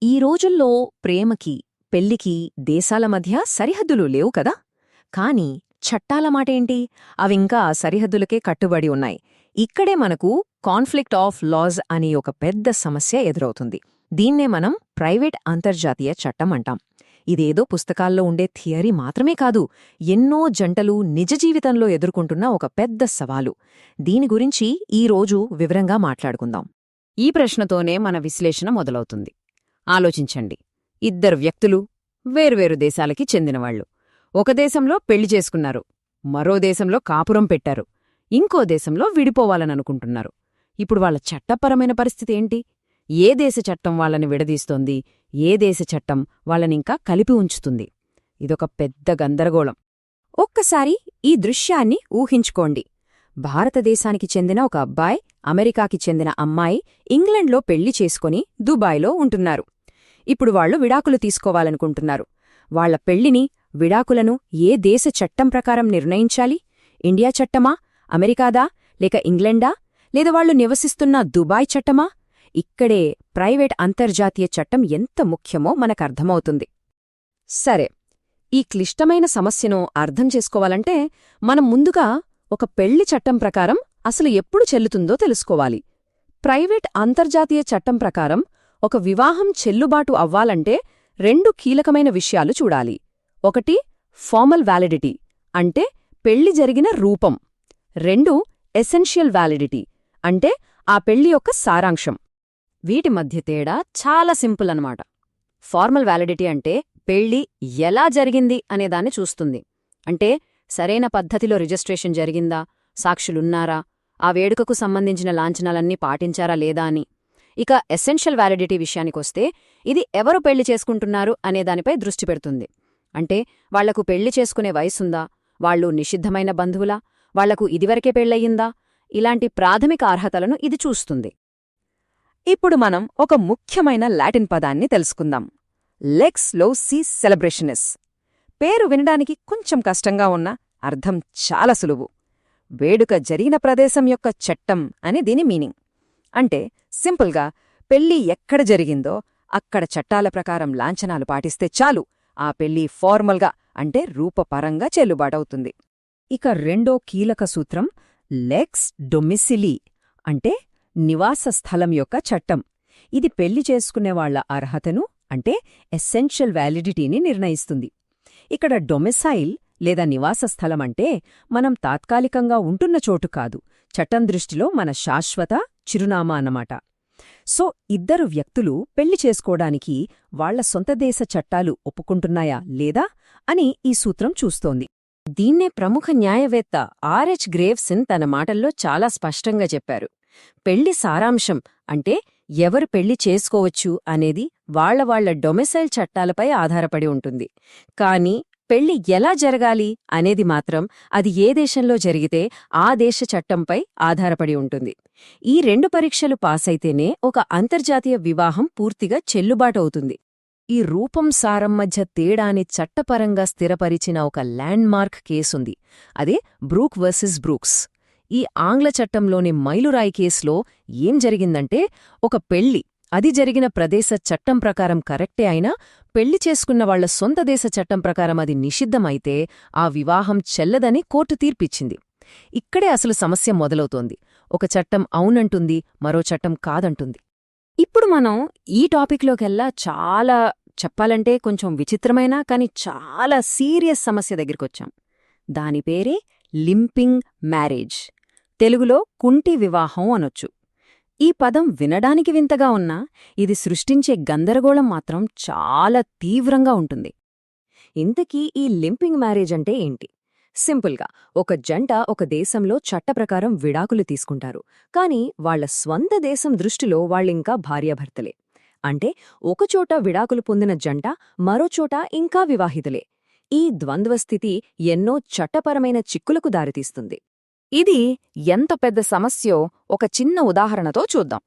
ఈ రోజుల్లో ప్రేమకి, పెళ్లికి దేశాల మధ్య సరిహద్దులు లేవు కదా. కాని చట్టాల మాటేంటి, అవింకా సరిహద్దులకే కట్టుబడి ఉన్నాయి. ఇక్కడే మనకు కాన్ఫ్లిక్ట్ ఆఫ్ లాస్ అని ఒక పెద్ద సమస్య ఎదురవుతుంది. దీన్నే మనం ప్రైవేట్ అంతర్జాతీయ చట్టం అంటాం. ఇదేదో పుస్తకాల్లో ఉండే థియరీ మాత్రమే కాదు, ఎన్నో జంటలు నిజ జీవితంలో ఎదుర్కొంటున్న ఒక పెద్ద సవాలు. దీని గురించి ఈరోజు వివరంగా మాట్లాడుకుందాం. ఈ ప్రశ్నతోనే మన విశ్లేషణ మొదలవుతుంది. ఆలోచించండి, ఇద్దరు వ్యక్తులు వేర్వేరు దేశాలకి చెందినవాళ్లు. ఒక దేశంలో పెళ్లి చేసుకున్నారు, మరో దేశంలో కాపురం పెట్టారు, ఇంకో దేశంలో విడిపోవాలననుకుంటున్నారు. ఇప్పుడు వాళ్ల చట్టపరమైన పరిస్థితి ఏంటి? ఏ దేశ చట్టం వాళ్ళని విడదీస్తోంది, ఏ దేశ చట్టం వాళ్ళనింకా కలిపి ఉంచుతుంది? ఇదొక పెద్ద గందరగోళం. ఒక్కసారి ఈ దృశ్యాన్ని ఊహించుకోండి. భారతదేశానికి చెందిన ఒక అబ్బాయి, అమెరికాకి చెందిన అమ్మాయి ఇంగ్లండ్లో పెళ్లి చేసుకుని దుబాయ్లో ఉంటున్నారు. ఇప్పుడు వాళ్లు విడాకులు తీసుకోవాలనుకుంటున్నారు. వాళ్ల పెళ్లిని, విడాకులను ఏ దేశ చట్టం ప్రకారం నిర్ణయించాలి? ఇండియా చట్టమా, అమెరికాదా, లేక ఇంగ్లండా, లేదా వాళ్లు నివసిస్తున్న దుబాయ్ చట్టమా? ఇక్కడే ప్రైవేట్ అంతర్జాతీయ చట్టం ఎంత ముఖ్యమో మనకర్థమవుతుంది. సరే, ఈ క్లిష్టమైన సమస్యను అర్థం చేసుకోవాలంటే మనం ముందుగా ఒక పెళ్లి చట్టం ప్రకారం అసలు ఎప్పుడు చెల్లుతుందో తెలుసుకోవాలి. ప్రైవేట్ అంతర్జాతీయ చట్టం ప్రకారం ఒక వివాహం చెల్లుబాటు అవ్వాలంటే రెండు కీలకమైన విషయాలు చూడాలి. ఒకటి, ఫార్మల్ వ్యాలిడిటీ, అంటే పెళ్లి జరిగిన రూపం. రెండు, ఎసెన్షియల్ వ్యాలిడిటీ, అంటే ఆ పెళ్లి యొక్క సారాంశం. వీటి మధ్య తేడా చాలా సింపుల్ అన్నమాట. ఫార్మల్ వ్యాలిడిటీ అంటే పెళ్లి ఎలా జరిగింది అనేదాన్ని చూస్తుంది. అంటే సరైన పద్ధతిలో రిజిస్ట్రేషన్ జరిగిందా, సాక్షులున్నారా, ఆ వేడుకకు సంబంధించిన లాంఛనాలన్నీ పాటించారా లేదా అని. ఇక ఎసెన్షియల్ వ్యాలిడిటీ విషయానికొస్తే ఇది ఎవరు పెళ్లి చేసుకుంటున్నారు అనేదానిపై దృష్టి పెడుతుంది. అంటే వాళ్లకు పెళ్లి చేసుకునే వయసుందా, వాళ్లు నిషిద్ధమైన బంధువులా, వాళ్లకు ఇదివరకే పెళ్లయ్యిందా, ఇలాంటి ప్రాథమిక అర్హతలను ఇది చూస్తుంది. ఇప్పుడు మనం ఒక ముఖ్యమైన లాటిన్ పదాన్ని తెలుసుకుందాం. లెక్స్ లోసి సెలబ్రేషనిస్. పేరు వినడానికి కొంచెం కష్టంగా ఉన్నా అర్థం చాలా సులువు. వేడుక జరిగిన ప్రదేశం యొక్క చట్టం అని దీని మీనింగ్. అంటే సింపుల్గా పెళ్లి ఎక్కడ జరిగిందో అక్కడ చట్టాల ప్రకారం లాంఛనాలు పాటిస్తే చాలు, ఆ పెళ్లి ఫార్మల్గా అంటే రూపపరంగా చెల్లుబాటవుతుంది. ఇక రెండో కీలక సూత్రం లెక్స్ డొమిసిలీ, అంటే నివాస స్థలం యొక్క చట్టం. ఇది పెళ్లి చేసుకునేవాళ్ల అర్హతను, అంటే ఎసెన్షియల్ వ్యాలిడిటీని నిర్ణయిస్తుంది. ఇక్కడ డొమిసైల్ లేదా నివాస స్థలం అంటే మనం తాత్కాలికంగా ఉంటున్న చోటు కాదు, చట్టం దృష్టిలో మన శాశ్వత చిరునామా అన్నమాట. సో ఇద్దరు వ్యక్తులు పెళ్లి చేసుకోవడానికి వాళ్ల సొంత దేశ చట్టాలు ఒప్పుకుంటున్నాయా లేదా అని ఈ సూత్రం చూస్తోంది. దీన్నే ప్రముఖ న్యాయవేత్త ఆర్హెచ్ గ్రేవ్సన్ తన మాటల్లో చాలా స్పష్టంగా చెప్పారు. పెళ్లి సారాంశం అంటే ఎవరు పెళ్లి చేసుకోవచ్చు అనేది వాళ్ల డొమిసైల్ చట్టాలపై ఆధారపడి ఉంటుంది. కానీ పెళ్లి ఎలా జరగాలి అనేది మాత్రం అది ఏ దేశంలో జరిగితే ఆ దేశ చట్టంపై ఆధారపడి ఉంటుంది. ఈ రెండు పరీక్షలు పాసైతేనే ఒక అంతర్జాతీయ వివాహం పూర్తిగా చెల్లుబాటవుతుంది. ఈ రూపం సారం మధ్య తేడాని చట్టపరంగా స్థిరపరిచిన ఒక ల్యాండ్మార్క్ కేసుంది. అదే బ్రూక్ వర్సెస్ బ్రూక్స్. ఈ ఆంగ్ల చట్టంలోని మైలురాయి కేసులో ఏం జరిగిందంటే, ఒక పెళ్లి అది జరిగిన ప్రదేశ చట్టం ప్రకారం కరెక్టే అయినా పెళ్లి చేసుకున్న వాళ్ల సొంత దేశ చట్టం ప్రకారం అది నిషిద్ధమైతే ఆ వివాహం చెల్లదని కోర్టు తీర్పిచ్చింది. ఇక్కడే అసలు సమస్య మొదలవుతోంది. ఒక చట్టం అవునంటుంది, మరో చట్టం కాదంటుంది. ఇప్పుడు మనం ఈ టాపిక్లోకెల్లా చాలా చెప్పాలంటే కొంచెం విచిత్రమైన కానీ చాలా సీరియస్ సమస్య దగ్గరికొచ్చాం. దాని పేరే లింపింగ్ మ్యారేజ్, తెలుగులో కుంటి వివాహం అనొచ్చు. ఈ పదం వినడానికి వింతగా ఉన్నా ఇది సృష్టించే గందరగోళం మాత్రం చాలా తీవ్రంగా ఉంటుంది. ఇంతకీ ఈ లింపింగ్ మ్యారేజ్ అంటే ఏంటి? సింపుల్గా ఒక జంట ఒక దేశంలో చట్టప్రకారం విడాకులు తీసుకుంటారు, కాని వాళ్ల స్వంత దేశం దృష్టిలో వాళ్ళింకా భార్యాభర్తలే. అంటే ఒకచోట విడాకులు పొందిన జంట మరోచోట ఇంకా వివాహితులే. ఈ ద్వంద్వస్థితి ఎన్నో చట్టపరమైన చిక్కులకు దారితీస్తుంది. ఇది ఎంత పెద్ద సమస్యో ఒక చిన్న ఉదాహరణతో చూద్దాం.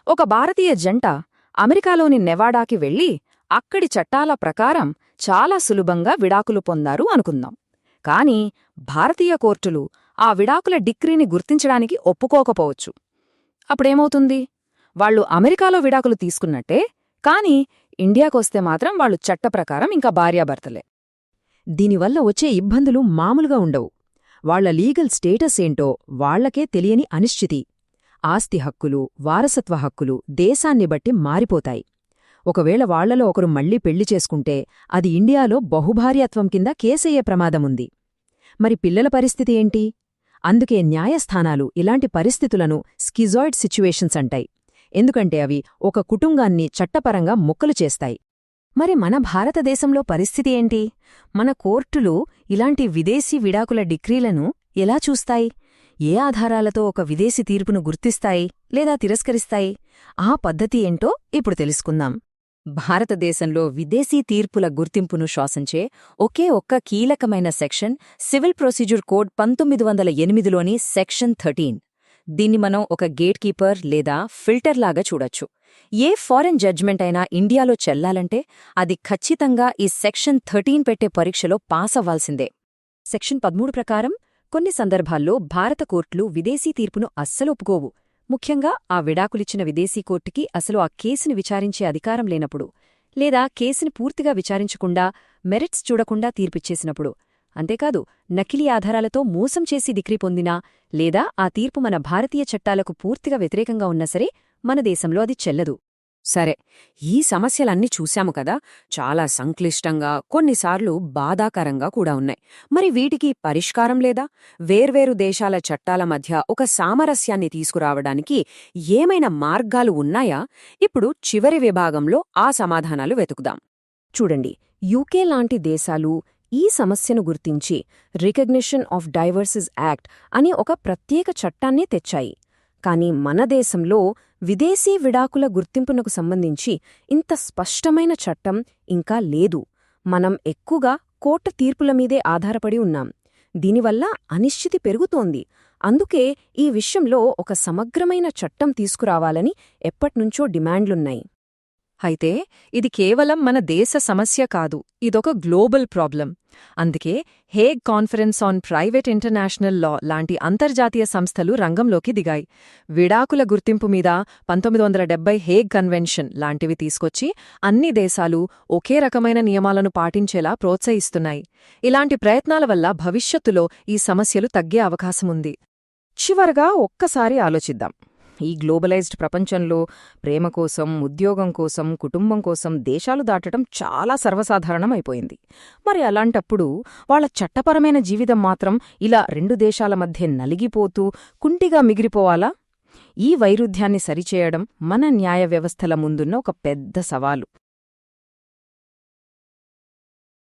ఒక భారతీయ జంట అమెరికాలోని నెవాడాకి వెళ్లి అక్కడి చట్టాల ప్రకారం చాలా సులభంగా విడాకులు పొందారు అనుకుందాం. కాని భారతీయ కోర్టులు ఆ విడాకుల డిక్రీని గుర్తించడానికి ఒప్పుకోకపోవచ్చు. అప్పుడేమవుతుంది? వాళ్లు అమెరికాలో విడాకులు తీసుకున్నట్టే, కాని ఇండియాకొస్తే మాత్రం వాళ్ళు చట్ట ప్రకారం ఇంకా భార్యాభర్తలే. దీనివల్ల వచ్చే ఇబ్బందులు మామూలుగా ఉండవు. వాళ్ల లీగల్ స్టేటస్ ఏంటో వాళ్లకే తెలియని అనిశ్చితి. ఆస్తి హక్కులు, వారసత్వ హక్కులు దేశాన్ని బట్టి మారిపోతాయి. ఒకవేళ వాళ్లలో ఒకరు మళ్లీ పెళ్లి చేసుకుంటే అది ఇండియాలో బహుభార్యాత్వం కింద కేసయ్యే ప్రమాదముంది. మరి పిల్లల పరిస్థితి ఏంటి? అందుకే న్యాయస్థానాలు ఇలాంటి పరిస్థితులను స్కిజాయిడ్ సిచ్యువేషన్స్ అంటాయి. ఎందుకంటే అవి ఒక కుటుంబాన్ని చట్టపరంగా ముక్కలు చేస్తాయి. మరి మన భారతదేశంలో పరిస్థితి ఏంటి? మన కోర్టులు ఇలాంటి విదేశీ విడాకుల డిక్రీలను ఎలా చూస్తాయి? ఏ ఆధారాలతో ఒక విదేశీ తీర్పును గుర్తిస్తాయి లేదా తిరస్కరిస్తాయి? ఆ పద్ధతి ఏంటో ఇప్పుడు తెలుసుకుందాం. భారతదేశంలో విదేశీ తీర్పుల గుర్తింపును శ్వాసించే ఒకే ఒక్క కీలకమైన సెక్షన్ సివిల్ ప్రొసీజర్ కోడ్ 1908లోని సెక్షన్ 13. దీన్ని మనం ఒక గేట్ కీపర్ లేదా ఫిల్టర్ లాగా చూడొచ్చు. ఏ ఫారెన్ జడ్జ్మెంట్ అయినా ఇండియాలో చెల్లాలంటే అది ఖచ్చితంగా ఈ సెక్షన్ 13 పెట్టే పరీక్షలో పాస్ అవ్వాల్సిందే. సెక్షన్ 13 ప్రకారం కొన్ని సందర్భాల్లో భారత కోర్టులు విదేశీ తీర్పును అస్సలు ఒప్పుకోవు. ముఖ్యంగా ఆ విడాకులిచ్చిన విదేశీ కోర్టుకి అసలు ఆ కేసుని విచారించే అధికారం లేనప్పుడు, లేదా కేసుని పూర్తిగా విచారించకుండా మెరిట్స్ చూడకుండా తీర్పిచ్చేసినప్పుడు. అంతేకాదు, నకిలీ ఆధారాలతో మోసం చేసి డిగ్రీ పొందినా లేదా ఆ తీర్పు మన భారతీయ చట్టాలకు పూర్తిగా వ్యతిరేకంగా ఉన్నా సరే మన దేశంలో అది చెల్లదు. సరే, ఈ సమస్యలన్నీ చూశాము కదా, చాలా సంక్లిష్టంగా, కొన్నిసార్లు బాధాకరంగా కూడా ఉన్నాయి. మరి వీటికి పరిష్కారం లేదా? వేర్వేరు దేశాల చట్టాల మధ్య ఒక సామరస్యాన్ని తీసుకురావడానికి ఏమైనా మార్గాలు ఉన్నాయా? ఇప్పుడు చివరి విభాగంలో ఆ సమాధానాలు వెతుకుదాం. చూడండి, యూకే లాంటి దేశాలు ఈ సమస్యను గుర్తించి రికగ్నిషన్ ఆఫ్ డైవర్సెస్ యాక్ట్ అని ఒక ప్రత్యేక చట్టాన్నే తెచ్చాయి. కాని మన దేశంలో విదేశీ విడాకుల గుర్తింపునకు సంబంధించి ఇంత స్పష్టమైన చట్టం ఇంకా లేదు. మనం ఎక్కువగా కోర్టు తీర్పుల మీదే ఆధారపడి ఉన్నాం. దీనివల్ల అనిశ్చితి పెరుగుతోంది. అందుకే ఈ విషయంలో ఒక సమగ్రమైన చట్టం తీసుకురావాలని ఎప్పట్నుంచో డిమాండ్లున్నాయి. అయితే ఇది కేవలం మన దేశ సమస్య కాదు, ఇదొక గ్లోబల్ ప్రాబ్లం. అందుకే Hague conference on private international law లాంటి అంతర్జాతీయ సంస్థలు రంగంలోకి దిగాయి. విడాకుల గుర్తింపు మీద 1970 హేగ్ కన్వెన్షన్ లాంటివి తీసుకొచ్చి అన్ని దేశాలు ఒకే రకమైన నియమాలను పాటించేలా ప్రోత్సహిస్తున్నాయి. ఇలాంటి ప్రయత్నాల వల్ల భవిష్యత్తులో ఈ సమస్యలు తగ్గే అవకాశముంది. చివరగా ఒక్కసారి ఆలోచిద్దాం. ఈ గ్లోబలైజ్డ్ ప్రపంచంలో ప్రేమ కోసం, ఉద్యోగం కోసం, కుటుంబం కోసం దేశాలు దాటడం చాలా సర్వసాధారణం అయిపోయింది. మరి అలాంటప్పుడు వాళ్ల చట్టపరమైన జీవితం మాత్రం ఇలా రెండు దేశాల మధ్య నలిగిపోతూ కుంటిగా మిగిలిపోవాలా? ఈ వైరుధ్యాన్ని సరిచేయడం మన న్యాయ వ్యవస్థల ముందున్న ఒక పెద్ద సవాలు.